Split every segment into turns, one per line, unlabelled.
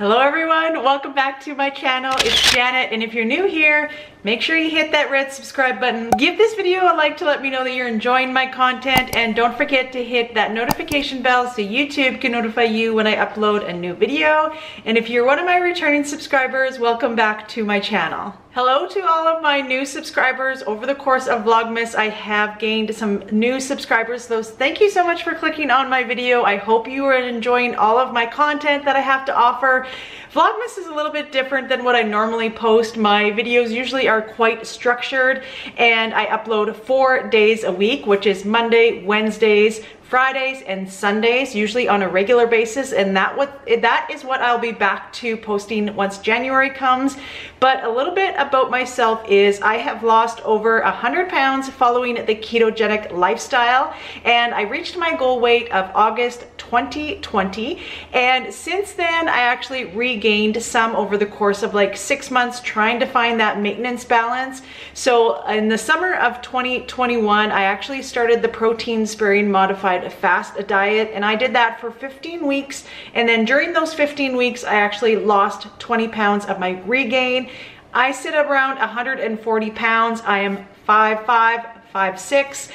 Hello everyone, welcome back to my channel. It's Janet, and if you're new here, make sure you hit that red subscribe button. Give this video a like to let me know that you're enjoying my content, and don't forget to hit that notification bell so YouTube can notify you when I upload a new video. And if you're one of my returning subscribers, welcome back to my channel. Hello to all of my new subscribers. Over the course of Vlogmas, I have gained some new subscribers, so thank you so much for clicking on my video. I hope you are enjoying all of my content that I have to offer. Vlogmas is a little bit different than what I normally post. My videos usually are quite structured, and I upload 4 days a week, which is Monday, Wednesdays, Fridays, and Sundays, usually on a regular basis, and that is what I'll be back to posting once January comes. But a little bit about myself is I have lost over 100 pounds following the ketogenic lifestyle, and I reached my goal weight of August 2020, and since then I actually regained some over the course of like 6 months trying to find that maintenance balance. So in the summer of 2021, I actually started the protein sparing modified fast diet, and I did that for 15 weeks, and then during those 15 weeks I actually lost 20 pounds of my regain. I sit around 140 pounds. I am 5'5", 5'6"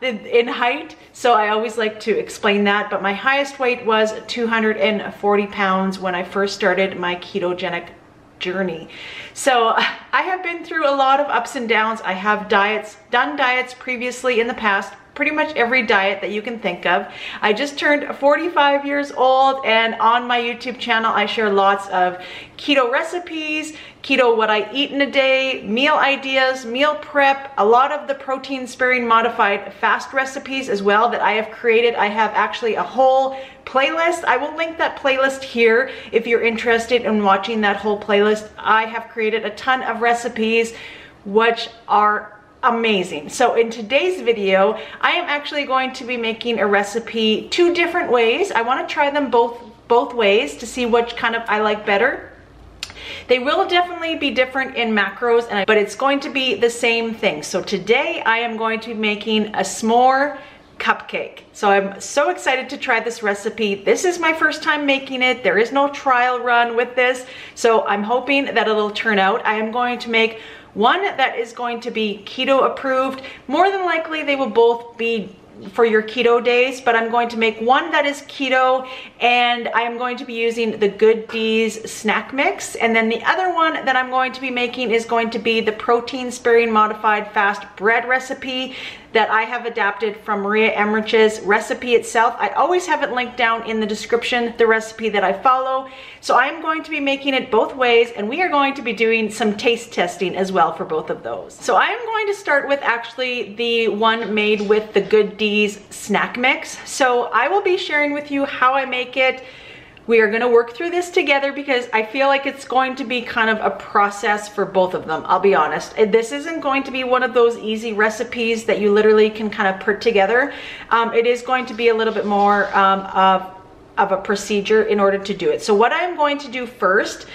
in height, so I always like to explain that, but my highest weight was 240 pounds when I first started my ketogenic journey. So I have been through a lot of ups and downs. I have done diets previously in the past, pretty much every diet that you can think of. I just turned 45 years old, and on my YouTube channel I share lots of keto recipes, keto what I eat in a day, meal ideas, meal prep, a lot of the protein sparing modified fast recipes as well that I have created. I have actually a whole playlist. I will link that playlist here if you're interested in watching that whole playlist. I have created a ton of recipes which are amazing. So in today's video, I am actually going to be making a recipe 2 different ways. I want to try them both ways to see which kind of I like better. They will definitely be different in macros, but it's going to be the same thing. So today I am going to be making a s'more cupcake. So I'm so excited to try this recipe. This is my first time making it. There is no trial run with this, so I'm hoping that it'll turn out. I am going to make one that is going to be keto approved. More than likely they will both be for your keto days, but I'm going to make one that is keto, and I am going to be using the Good D's snack mix, and then the other one that I'm going to be making is going to be the protein sparing modified fast bread recipe that I have adapted from Maria Emmerich's recipe itself. I always have it linked down in the description, the recipe that I follow. So I'm going to be making it both ways, and we are going to be doing some taste testing as well for both of those. So I am going to start with actually the one made with the Good D's snack mix. So I will be sharing with you how I make it. We are gonna work through this together because I feel like it's going to be kind of a process for both of them, I'll be honest. This isn't going to be one of those easy recipes that you literally can kind of put together. It is going to be a little bit more of a procedure in order to do it. So what I'm going to do first,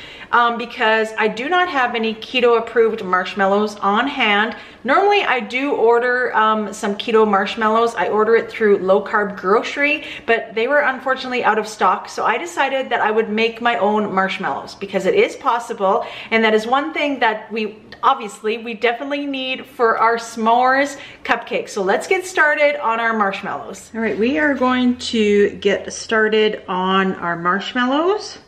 because I do not have any keto approved marshmallows on hand. Normally I do order some keto marshmallows. I order it through Low Carb Grocery, but they were unfortunately out of stock. So I decided that I would make my own marshmallows because it is possible. And that is one thing that we definitely need for our s'mores cupcakes. So let's get started on our marshmallows. All right, we are going to get started on our marshmallows.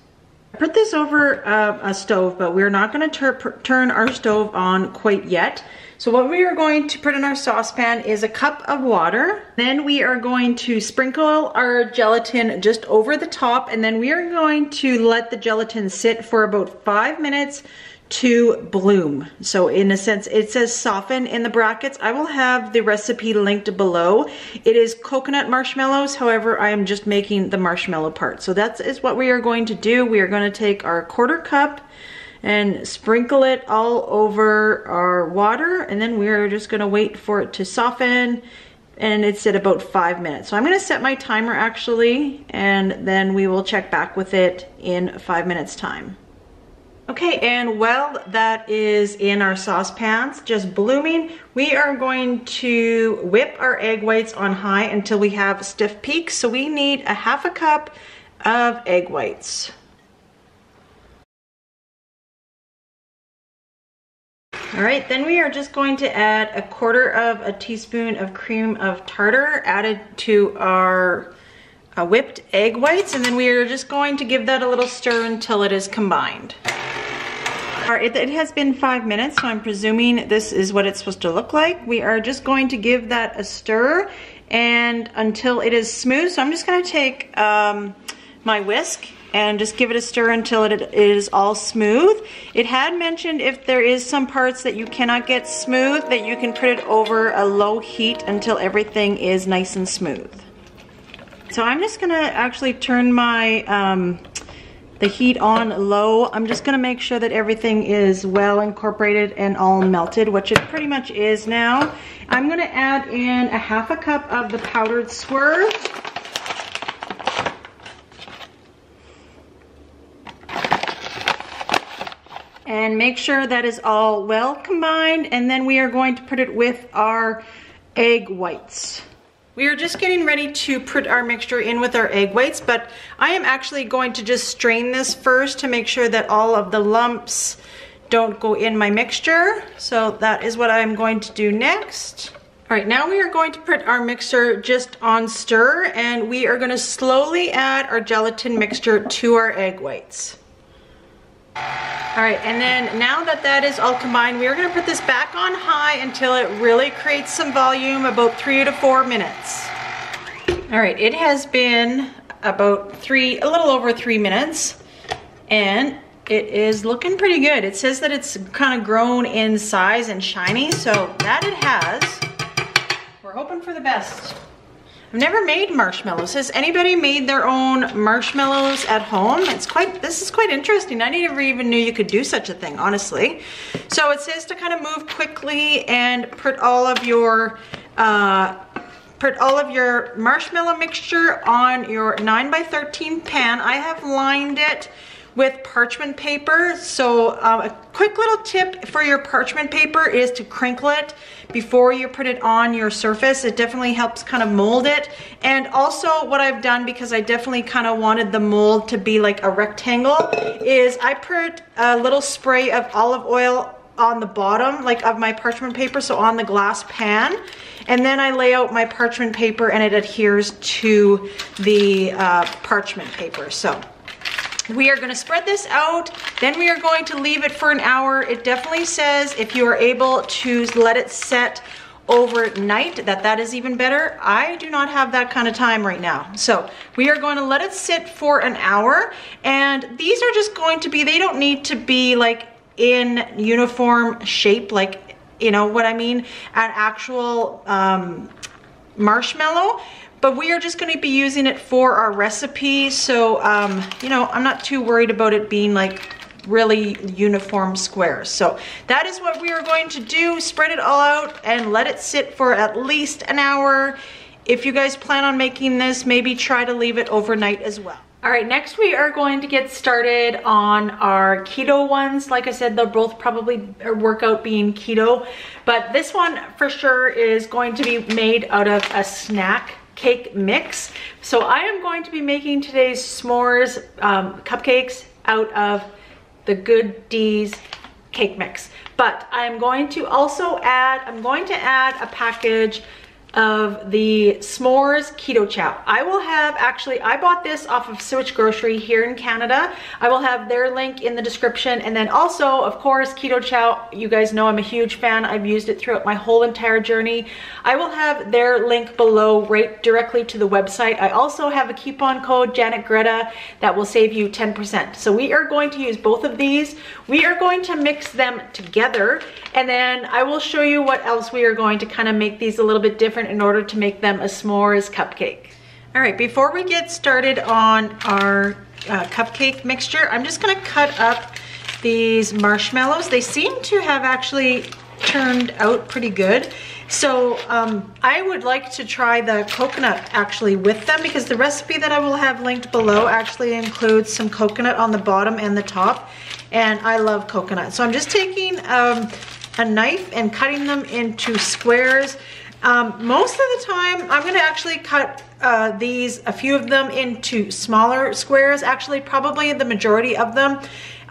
I put this over a stove, but we're not going to turn our stove on quite yet. So what we are going to put in our saucepan is a cup of water. Then we are going to sprinkle our gelatin just over the top, and then we are going to let the gelatin sit for about 5 minutes to bloom. So in a sense, it says soften in the brackets. I will have the recipe linked below. It is coconut marshmallows. However, I am just making the marshmallow part. So that is what we are going to do. We are going to take our 1/4 cup and sprinkle it all over our water, and then we're just going to wait for it to soften, and it's at about 5 minutes. So I'm going to set my timer actually, and then we will check back with it in 5 minutes time. Okay, and while that is in our saucepans, just blooming, we are going to whip our egg whites on high until we have stiff peaks. So we need a 1/2 cup of egg whites. All right, then we are just going to add 1/4 teaspoon of cream of tartar added to our whipped egg whites, and then we are just going to give that a little stir until it is combined. All right, it has been 5 minutes, so I'm presuming this is what it's supposed to look like. We are just going to give that a stir and until it is smooth. So I'm just gonna take my whisk and just give it a stir until it is all smooth. It had mentioned if there is some parts that you cannot get smooth, that you can put it over a low heat until everything is nice and smooth. So I'm just gonna actually turn my the heat on low. I'm just gonna make sure that everything is well incorporated and all melted, which it pretty much is now. I'm gonna add in 1/2 cup of the powdered Swerve. And make sure that is all well combined, and then we are going to put it with our egg whites. We are just getting ready to put our mixture in with our egg whites, but I am actually going to just strain this first to make sure that all of the lumps don't go in my mixture. So that is what I'm going to do next. All right, now we are going to put our mixer just on stir, and we are going to slowly add our gelatin mixture to our egg whites. All right, and then now that that is all combined, we are going to put this back on high until it really creates some volume, about 3 to 4 minutes. All right, it has been about a little over 3 minutes, and it is looking pretty good. It says that it's kind of grown in size and shiny, so that it has. We're hoping for the best. I've never made marshmallows. Has anybody made their own marshmallows at home? This is quite interesting. I never even knew you could do such a thing, honestly. So it says to kind of move quickly and put all of your marshmallow mixture on your 9x13 pan. I have lined it with parchment paper. So a quick little tip for your parchment paper is to crinkle it before you put it on your surface. It definitely helps kind of mold it. And also what I've done, because I definitely kind of wanted the mold to be like a rectangle, is I put a little spray of olive oil on the bottom of my parchment paper, so on the glass pan, and then I lay out my parchment paper and it adheres to the parchment paper. So we are going to spread this out, then we are going to leave it for an hour. It definitely says if you are able to let it set overnight, that is even better. I do not have that kind of time right now. So we are going to let it sit for an hour, and these are just going to be, they don't need to be like in uniform shape, like, you know what I mean, an actual marshmallow. But we are just going to be using it for our recipe, so you know, I'm not too worried about it being like really uniform squares. So that is what we are going to do. Spread it all out and let it sit for at least an hour. If you guys plan on making this, maybe try to leave it overnight as well. All right, next we are going to get started on our keto ones. Like I said, they'll both probably work out being keto, but this one for sure is going to be made out of a snack cake mix. So I am going to be making today's s'mores cupcakes out of the Good D's cake mix. But I'm going to also add, a package of the s'mores ketochow. I will have, actually, I bought this off of Switch Grocery here in Canada. I will have their link in the description, and then also, of course, ketochow, you guys know I'm a huge fan. I've used it throughout my whole entire journey. I will have their link below, right directly to the website. I also have a coupon code, janetgreta, that will save you 10%. So we are going to use both of these. We are going to mix them together, and then I will show you what else we are going to kind of make these a little bit different in order to make them a s'mores cupcake. All right, before we get started on our cupcake mixture, I'm just gonna cut up these marshmallows. They seem to have actually turned out pretty good. So I would like to try the coconut actually with them, because the recipe that I will have linked below actually includes some coconut on the bottom and the top, and I love coconut. So I'm just taking a knife and cutting them into squares. Most of the time, I'm gonna actually cut a few of them into smaller squares. Actually, probably the majority of them.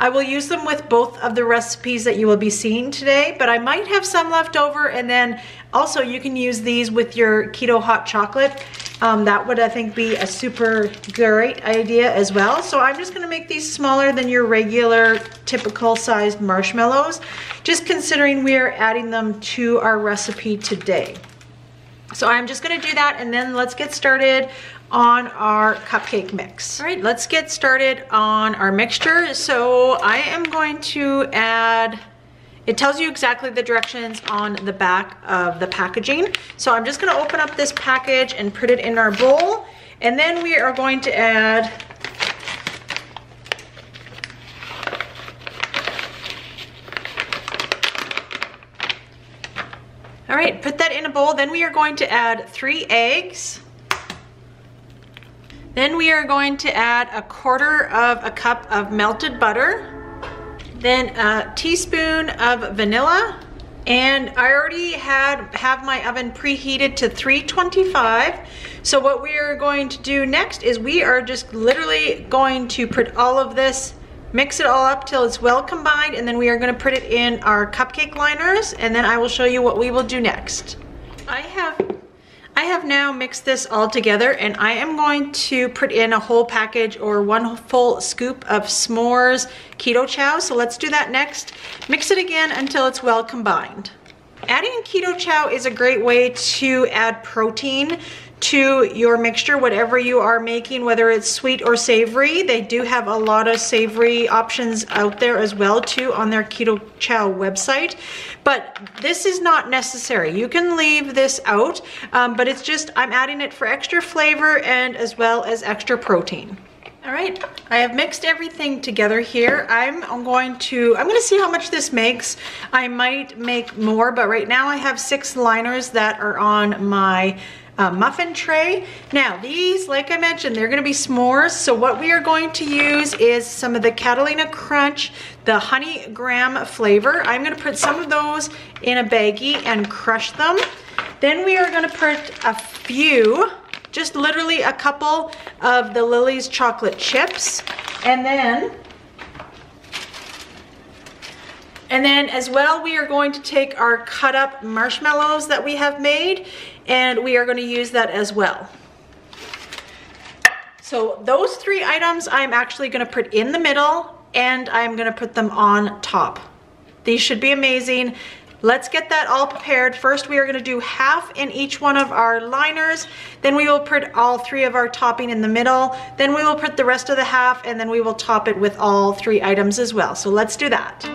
I will use them with both of the recipes that you will be seeing today, but I might have some left over, and then also you can use these with your keto hot chocolate. That would, I think, be a super great idea as well. So I'm just gonna make these smaller than your regular typical sized marshmallows, just considering we are adding them to our recipe today. So I'm just gonna do that, and then let's get started on our cupcake mix. All right, let's get started on our mixture. So I am going to add, it tells you exactly the directions on the back of the packaging. So I'm just gonna open up this package and put it in our bowl. And then we are going to add all right, put that in a bowl. Then we are going to add 3 eggs. Then we are going to add 1/4 of a cup of melted butter. Then a teaspoon of vanilla. And I already have my oven preheated to 325. So what we are going to do next is we are just literally going to put all of this, mix it all up till it's well combined, and then we are going to put it in our cupcake liners, and then I will show you what we will do next. I have now mixed this all together, and I am going to put in a whole package or 1 full scoop of s'mores ketochow. So let's do that next. Mix it again until it's well combined. Adding ketochow is a great way to add protein to your mixture, whatever you are making, whether it's sweet or savory. They do have a lot of savory options out there as well too on their ketochow website, but this is not necessary. You can leave this out, but it's just, I'm adding it for extra flavor and as well as extra protein. All right, I have mixed everything together here. I'm gonna see how much this makes. I might make more, but right now I have 6 liners that are on my muffin tray. Now these, like I mentioned, they're gonna be s'mores. So what we are going to use is some of the Catalina Crunch, the honey graham flavor. I'm gonna put some of those in a baggie and crush them. Then we are gonna put a few, just literally a couple of the Lily's chocolate chips. And then as well, we are going to take our cut up marshmallows that we have made, and we are going to use that as well. So those 3 items I'm actually going to put in the middle, and I'm going to put them on top. These should be amazing. Let's get that all prepared. First, we are going to do half in each one of our liners. Then we will put all 3 of our topping in the middle. Then we will put the rest of the half, and then we will top it with all 3 items as well. So let's do that.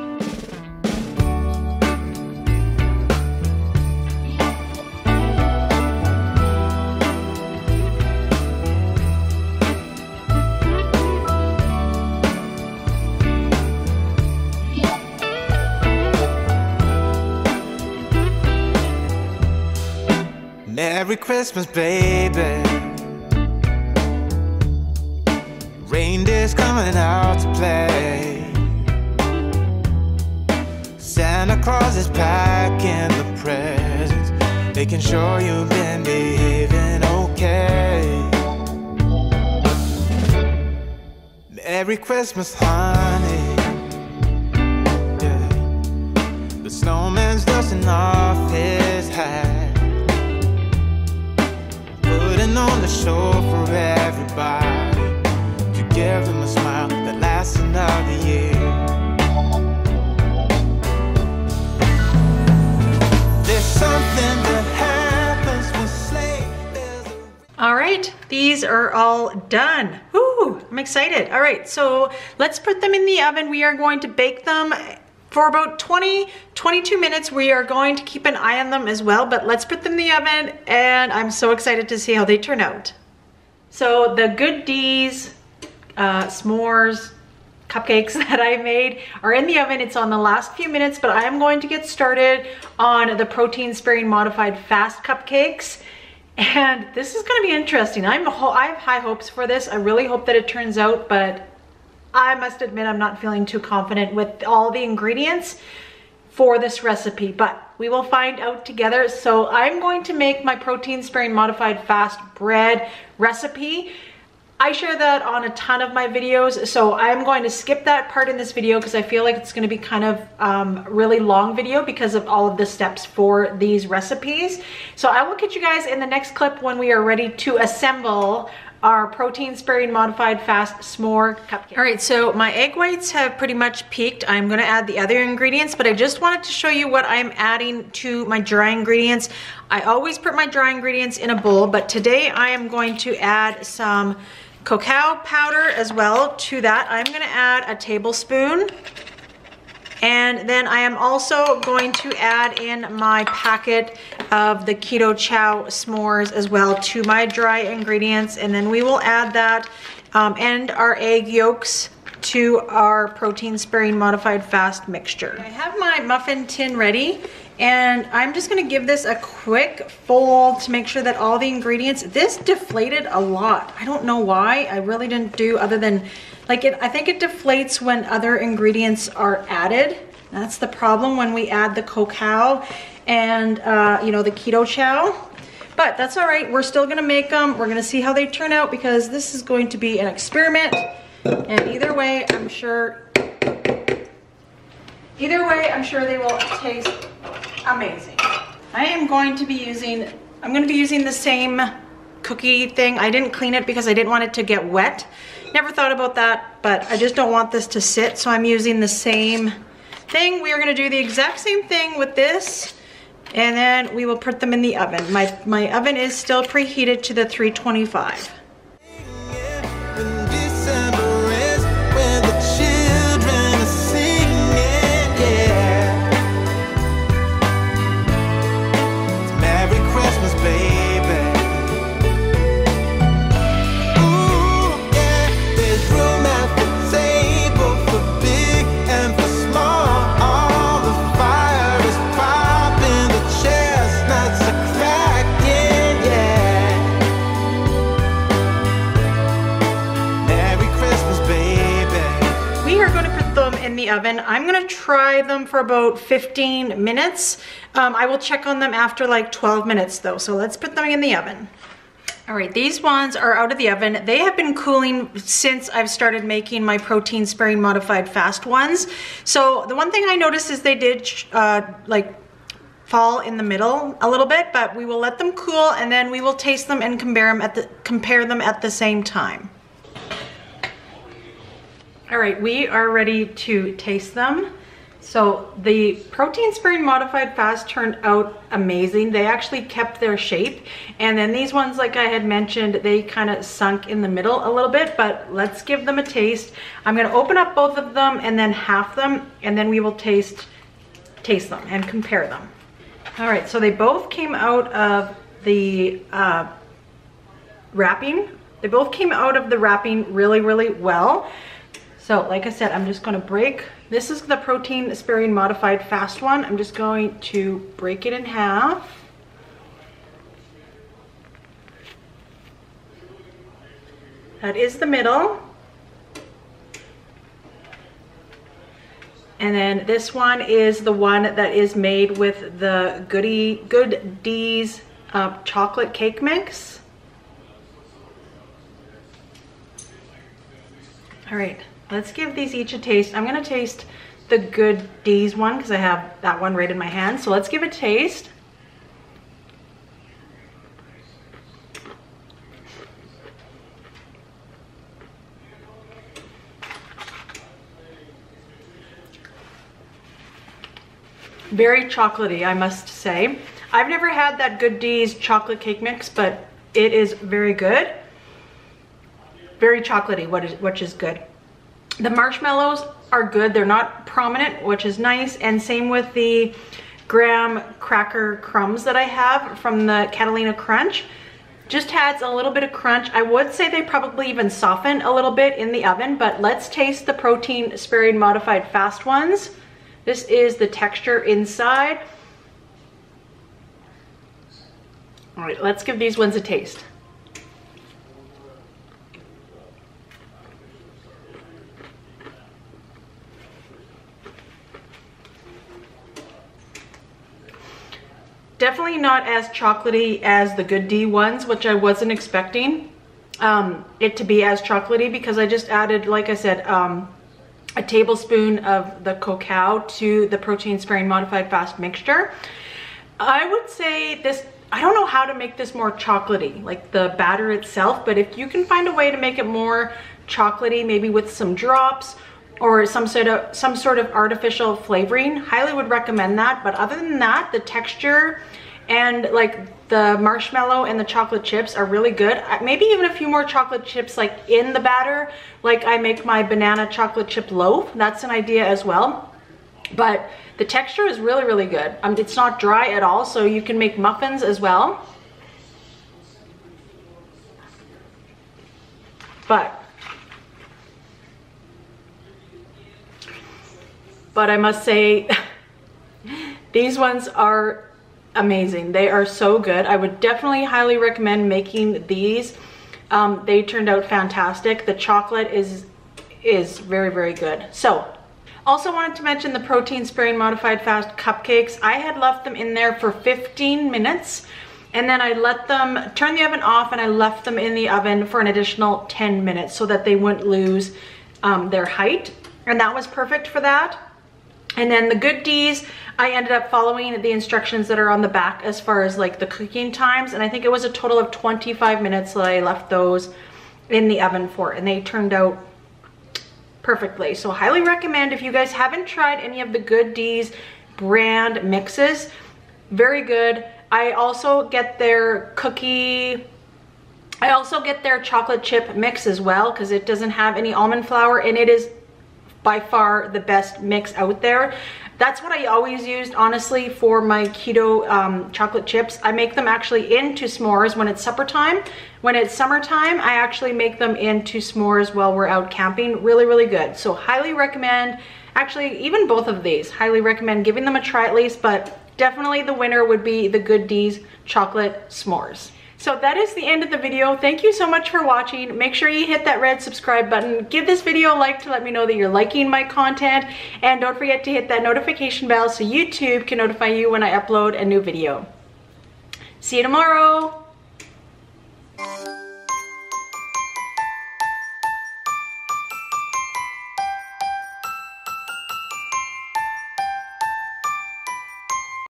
Merry Christmas, baby. Reindeer's coming out to play. Santa Claus is packing the presents, making sure you've been behaving okay. Merry Christmas, honey. Yeah. The snowman's dusting off his hat, on the show for everybody, to give them a smile that lasts another year. There's something that happens when sleigh.
All right, these are all done. Woo, I'm excited. All right, so let's put them in the oven. We are going to bake them for about 20-22 minutes. We are going to keep an eye on them as well, but let's put them in the oven, and I'm so excited to see how they turn out. So the Good D's s'mores cupcakes that I made are in the oven. It's on the last few minutes, but I am going to get started on the protein sparing modified fast cupcakes. And this is going to be interesting. I have high hopes for this. I really hope that it turns out, but I must admit I'm not feeling too confident with all the ingredients for this recipe, but we will find out together. So I'm going to make my protein sparing modified fast bread recipe. I share that on a ton of my videos, so I'm going to skip that part in this video because I feel like it's going to be kind of really long video because of all of the steps for these recipes. So I will catch you guys in the next clip when we are ready to assemble our protein sparing modified fast s'more cupcake. All right, so my egg whites have pretty much peaked. I'm gonna add the other ingredients, but I just wanted to show you what I'm adding to my dry ingredients. I always put my dry ingredients in a bowl, but today I am going to add some cacao powder as well to that. I'm gonna add a tablespoon. And then I am also going to add in my packet of the ketochow s'mores as well to my dry ingredients. And then we will add that and our egg yolks to our protein sparing modified fast mixture. I have my muffin tin ready and I'm just gonna give this a quick fold to make sure that all the ingredients, this deflated a lot. I don't know why, I really didn't do other than like it, I think it deflates when other ingredients are added. That's the problem when we add the cacao and you know, the ketochow. But that's all right, we're still gonna make them. We're gonna see how they turn out because this is going to be an experiment. And either way, I'm sure they will taste amazing. I'm going to be using the same cookie thing. I didn't clean it because I didn't want it to get wet. Never thought about that, but I just don't want this to sit, so I'm using the same thing. We are gonna do the exact same thing with this, and then we will put them in the oven. My oven is still preheated to the 325. The oven. I'm gonna try them for about 15 minutes. I will check on them after like 12 minutes though, so let's put them in the oven. All right, these ones are out of the oven. They have been cooling since I've started making my protein sparing modified fast ones. So the one thing I noticed is they did like fall in the middle a little bit, but we will let them cool and then we will taste them and compare them at the same time. All right, we are ready to taste them. So the protein sparing modified fast turned out amazing. They actually kept their shape. And then these ones, like I had mentioned, they kind of sunk in the middle a little bit, but let's give them a taste. I'm gonna open up both of them and then half them, and then we will taste them and compare them. All right, so they both came out of the wrapping. They both came out of the wrapping really, really well. So like I said, I'm just gonna break, this is the protein sparing modified fast one. I'm just going to break it in half. That is the middle. And then this one is the one that is made with the Good D's chocolate cake mix. All right. Let's give these each a taste. I'm gonna taste the Good D's one because I have that one right in my hand. So let's give it a taste. Very chocolatey, I must say. I've never had that Good D's chocolate cake mix, but it is very good. Very chocolatey, which is good. The marshmallows are good. They're not prominent, which is nice. And same with the graham cracker crumbs that I have from the Catalina Crunch. Just adds a little bit of crunch. I would say they probably even soften a little bit in the oven, but let's taste the protein sparing modified fast ones. This is the texture inside. All right, let's give these ones a taste. Definitely not as chocolatey as the Good D ones, which I wasn't expecting. it to be as chocolatey, because I just added, like I said, a tablespoon of the cacao to the protein sparing modified fast mixture. I would say this, I don't know how to make this more chocolatey, like the batter itself, but if you can find a way to make it more chocolatey, maybe with some drops or some sort of artificial flavoring, highly would recommend that. But other than that, the texture and like the marshmallow and the chocolate chips are really good. Maybe even a few more chocolate chips like in the batter, like I make my banana chocolate chip loaf. That's an idea as well. But the texture is really, really good. It's not dry at all, so you can make muffins as well. But I must say, these ones are amazing. They are so good. I would definitely highly recommend making these. They turned out fantastic. The chocolate is very, very good. So also wanted to mention the protein sparing modified fast cupcakes. I had left them in there for 15 minutes, and then I let them turn the oven off, and I left them in the oven for an additional 10 minutes so that they wouldn't lose their height, and that was perfect for that. And then the Good D's, I ended up following the instructions that are on the back as far as like the cooking times, and I think it was a total of 25 minutes that I left those in the oven for, and they turned out perfectly. So highly recommend, if you guys haven't tried any of the Good D's brand mixes, very good. I also get their chocolate chip mix as well, because it doesn't have any almond flour, and it is by far the best mix out there. That's what I always used, honestly, for my keto chocolate chips. I make them actually into s'mores when it's supper time. When it's summertime, I actually make them into s'mores while we're out camping. Really, really good. So highly recommend, actually, even both of these, highly recommend giving them a try at least, but definitely the winner would be the Good D's chocolate s'mores. So that is the end of the video. Thank you so much for watching. Make sure you hit that red subscribe button. Give this video a like to let me know that you're liking my content. And don't forget to hit that notification bell so YouTube can notify you when I upload a new video. See you tomorrow.